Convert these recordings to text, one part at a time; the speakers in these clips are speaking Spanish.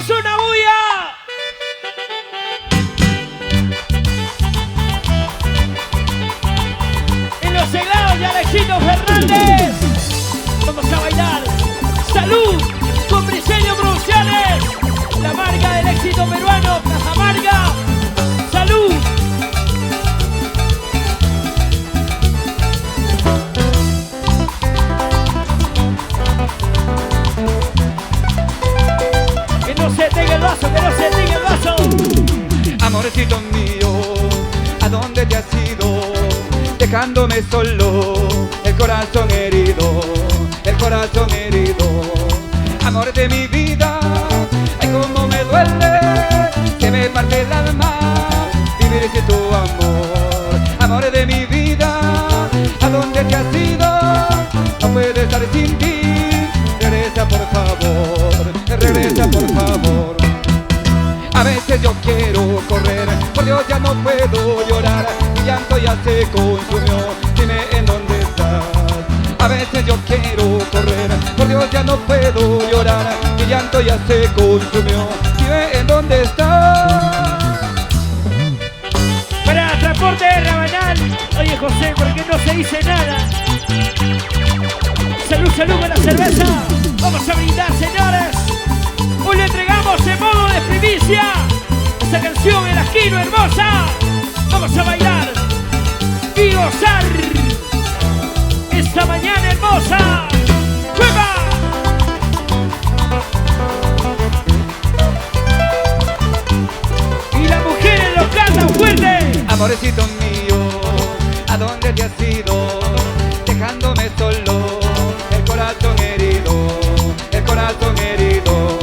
queremos una bulla. En los seglados de Alejito Fernández. Vamos a bailar. Salud con Briseño Producciones. La marca del éxito peruano, Cajamarca. Salud. Que no se tenga el vaso, que no se tenga el vaso. Amorcito mío, ¿a dónde te has ido? Dejándome solo, el corazón herido, el corazón herido. Amor de mi vida, ay cómo me duele, se me parte el alma, vivir sin tu amor. Amor de mi vida, ¿a dónde te has ido? No puedo estar sin ti, regresa por favor, regresa por favor. A veces yo quiero correr, por Dios ya no puedo llorar, mi llanto ya se consumió, dime en dónde estás. A veces yo quiero correr, por Dios ya no puedo llorar, mi llanto ya se consumió, dime en dónde estás. Para transporte de Rabanal. Oye José, ¿por qué no se dice nada? Salud, salud con la cerveza. Vamos a brindar, señores. Hoy le entregamos en modo de primicia esa canción, El Asquino Hermosa. Vamos a bailar y gozar esta mañana hermosa. ¡Juega! Y las mujeres lo cantan fuerte. Amorcito mío, ¿a dónde te has ido? Dejándome solo, el corazón herido, el corazón herido.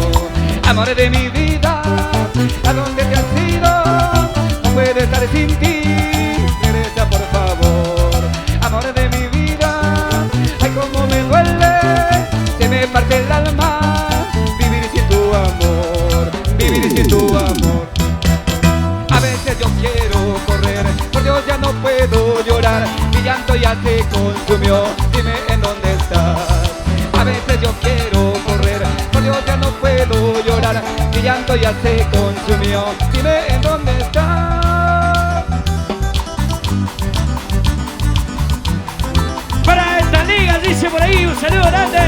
Amor de mi vida, ¿a dónde te has ido? No puedo estar sin ti, regresa por favor. Amor de mi vida, ay cómo me duele, se me parte el alma, vivir sin tu amor, vivir sin tu amor. A veces yo quiero correr, por Dios ya no puedo llorar, mi llanto ya se consumió, dime en dónde estás. A veces yo quiero correr, por Dios ya no puedo llorar, mi llanto ya se consumió, dime en dónde estás. Para esta liga, dice por ahí, un saludo grande.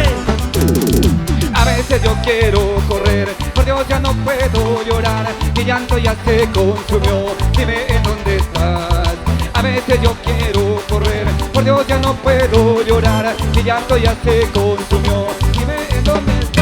A veces yo quiero correr, por Dios ya no puedo llorar, mi llanto ya se consumió, dime en dónde estás. A veces yo quiero correr, por Dios ya no puedo llorar, mi llanto ya se consumió, dime en dónde estás.